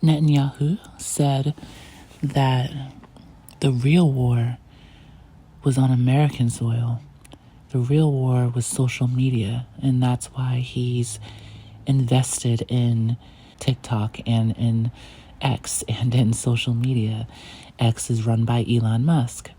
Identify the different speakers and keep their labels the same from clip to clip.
Speaker 1: Netanyahu said that the real war was on American soil. The real war was social media, and that's why he's invested in TikTok and in X and in social media. X is run by Elon Musk.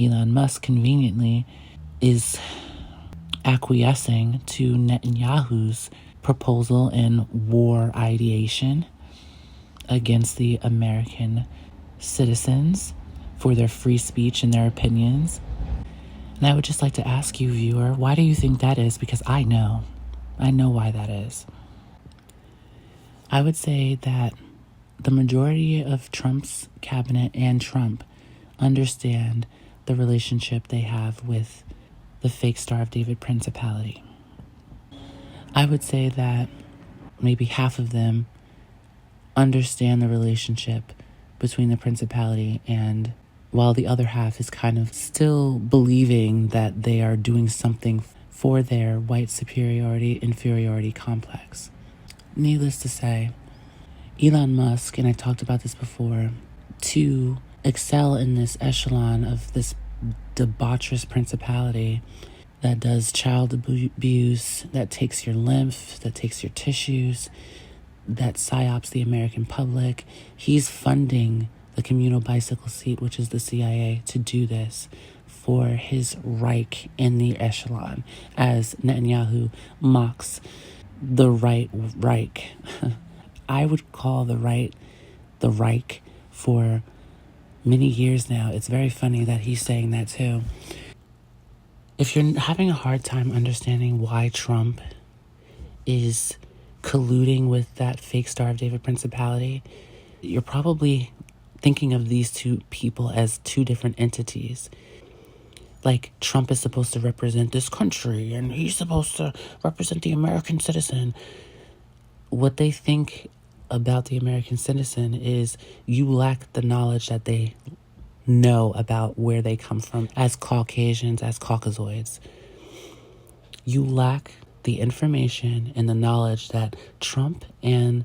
Speaker 1: Elon Musk conveniently is acquiescing to Netanyahu's proposal and war ideation against the American citizens for their free speech and their opinions. And I would just like to ask you, viewer, why do you think that is? Because I know why that is. I would say that the majority of Trump's cabinet and Trump understand the relationship they have with the fake Star of David principality. I would say that maybe half of them understand the relationship between the principality, and while the other half is kind of still believing that they are doing something for their white superiority-inferiority complex. Needless to say, Elon Musk, and I talked about this before, to excel in this echelon of this debaucherous principality that does child abuse, that takes your lymph, that takes your tissues, that psyops the American public. He's funding the communal bicycle seat, which is the CIA, to do this for his Reich in the echelon, as Netanyahu mocks the right Reich. I would call the right the Reich for many years now. It's very funny that he's saying that too. If you're having a hard time understanding why Trump is colluding with that fake Star of David principality, you're probably thinking of these two people as two different entities. Like, Trump is supposed to represent this country and he's supposed to represent the American citizen. What they think about the American citizen is you lack the knowledge that they know about where they come from as Caucasians, as Caucasoids. You lack the information and the knowledge that Trump and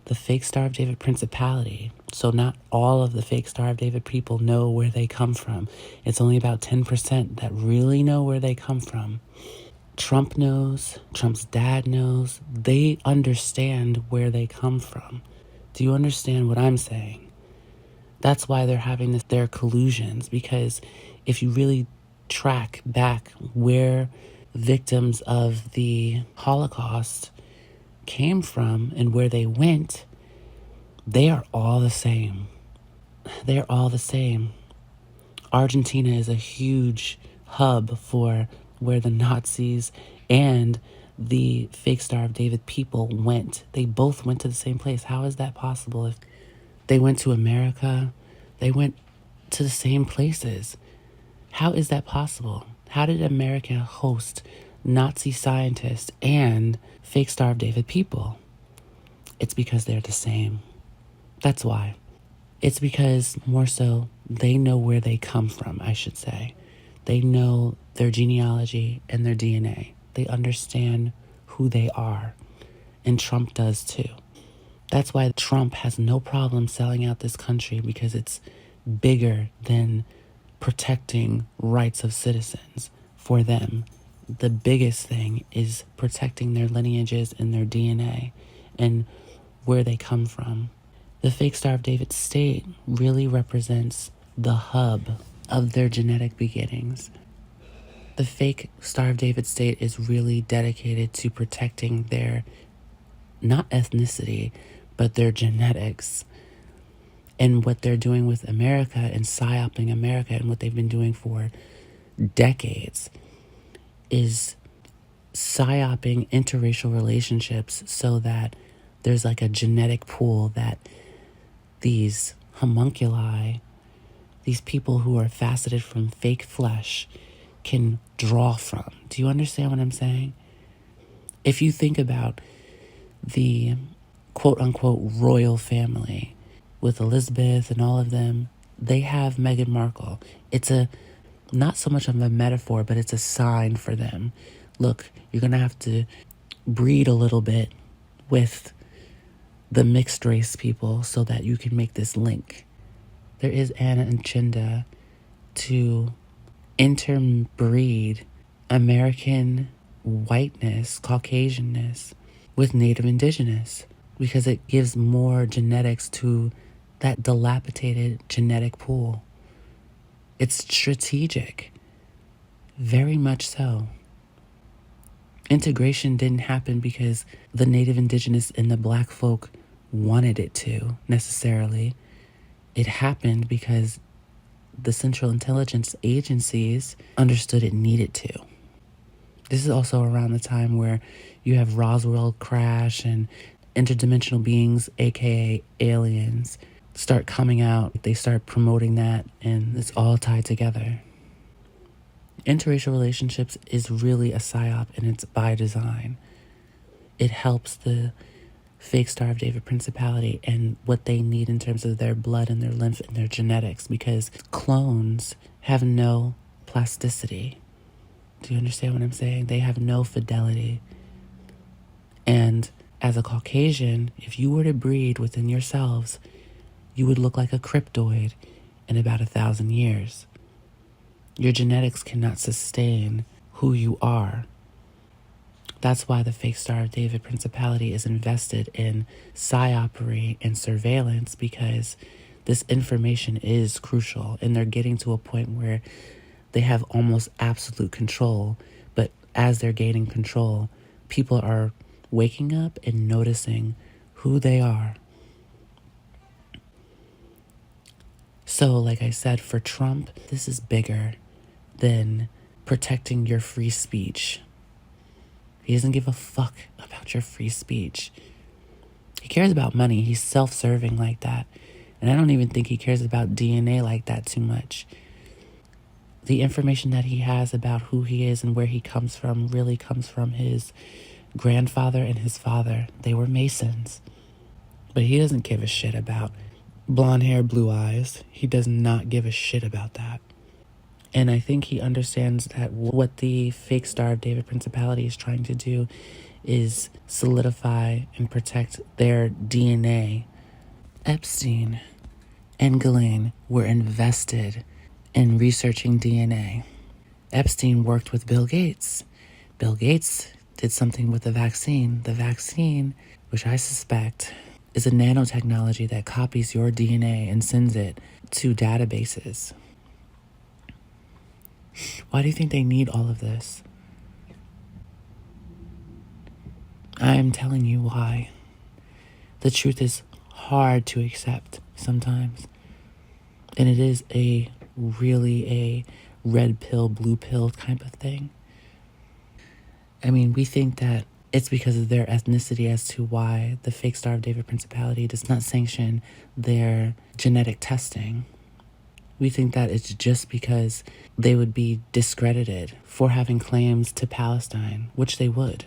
Speaker 1: the fake Star of David principality, so not all of the fake Star of David people know where they come from. It's only about 10% that really know where they come from. Trump knows, Trump's dad knows, they understand where they come from. Do you understand what I'm saying? That's why they're having their collusions, because if you really track back where victims of the Holocaust came from and where they went, they are all the same. They're all the same. Argentina is a huge hub for where the Nazis and the fake Star of David people went. They both went to the same place. How is that possible? If they went to America, they went to the same places. How is that possible? How did America host Nazi scientists and fake Star of David people? It's because they're the same. That's why. It's because, more so, they know where they come from, I should say. They know their genealogy and their DNA. They understand who they are. And Trump does too. That's why Trump has no problem selling out this country, because it's bigger than protecting rights of citizens for them. The biggest thing is protecting their lineages and their DNA and where they come from. The fake Star of David state really represents the hub of their genetic beginnings. The fake Star of David state is really dedicated to protecting their, not ethnicity, but their genetics. And what they're doing with America and psyoping America, and what they've been doing for decades, is psyoping interracial relationships so that there's like a genetic pool that these homunculi, these people who are faceted from fake flesh, can draw from. Do you understand what I'm saying? If you think about the quote-unquote royal family with Elizabeth and all of them, they have Meghan Markle. It's not so much of a metaphor, but it's a sign for them. Look, you're going to have to breed a little bit with the mixed race people so that you can make this link. There is an agenda to interbreed American whiteness, Caucasianness, with Native Indigenous because it gives more genetics to that dilapidated genetic pool. It's strategic, very much so. Integration didn't happen because the Native Indigenous and the Black folk wanted it to, necessarily. It happened because the Central Intelligence Agencies understood it needed to. This is also around the time where you have Roswell crash and interdimensional beings, aka aliens, start coming out. They start promoting that, and it's all tied together. Interracial relationships is really a psyop, and it's by design. It helps the fake Star of David Principality and what they need in terms of their blood and their lymph and their genetics, because clones have no plasticity. Do you understand what I'm saying? They have no fidelity. And as a Caucasian, if you were to breed within yourselves, you would look like a cryptoid in about 1,000 years. Your genetics cannot sustain who you are. That's why the fake Star of David Principality is invested in psyopery and surveillance, because this information is crucial, and they're getting to a point where they have almost absolute control. But as they're gaining control, people are waking up and noticing who they are. So, like I said, for Trump, this is bigger than protecting your free speech. He doesn't give a fuck about your free speech. He cares about money. He's self-serving like that. And I don't even think he cares about DNA like that too much. The information that he has about who he is and where he comes from really comes from his grandfather and his father. They were Masons. But he doesn't give a shit about blonde hair, blue eyes. He does not give a shit about that. And I think he understands that what the fake Star of David Principality is trying to do is solidify and protect their DNA. Epstein and Ghislaine were invested in researching DNA. Epstein worked with Bill Gates. Bill Gates did something with the vaccine. The vaccine, which I suspect is a nanotechnology that copies your DNA and sends it to databases. Why do you think they need all of this? I am telling you why. The truth is hard to accept sometimes. And it is really a red pill, blue pill type of thing. I mean, we think that it's because of their ethnicity as to why the fake Star of David Principality does not sanction their genetic testing. We think that it's just because they would be discredited for having claims to Palestine, which they would.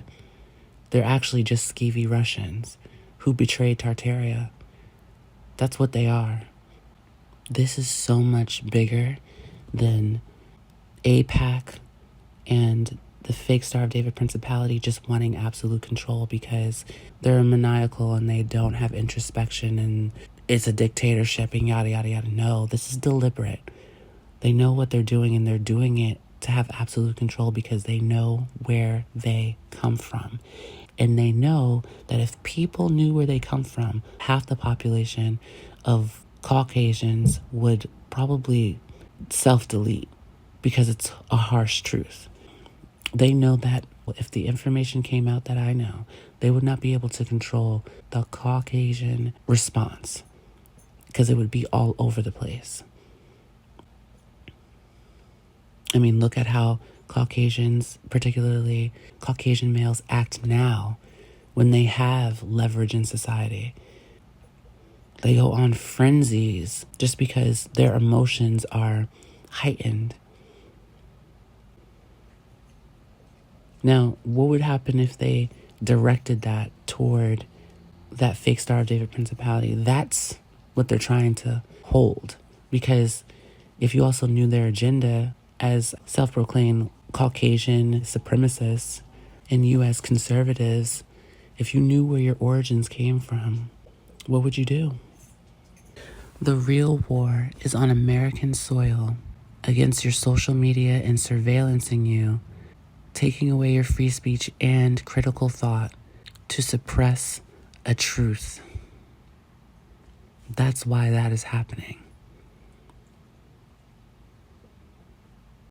Speaker 1: They're actually just skeevy Russians who betrayed Tartaria. That's what they are. This is so much bigger than AIPAC and the fake Star of David Principality just wanting absolute control because they're maniacal and they don't have introspection and it's a dictatorship and yada, yada, yada. No, this is deliberate. They know what they're doing, and they're doing it to have absolute control because they know where they come from. And they know that if people knew where they come from, half the population of Caucasians would probably self-delete because it's a harsh truth. They know that if the information came out that I know, they would not be able to control the Caucasian response because it would be all over the place. I mean, look at how Caucasians, particularly Caucasian males, act now when they have leverage in society. They go on frenzies just because their emotions are heightened. Now, what would happen if they directed that toward that fake Star of David Principality? That's what they're trying to hold. Because if you also knew their agenda as self-proclaimed Caucasian supremacists and you as conservatives, if you knew where your origins came from, what would you do? The real war is on American soil against your social media and surveillancing you, taking away your free speech and critical thought to suppress a truth. That's why that is happening.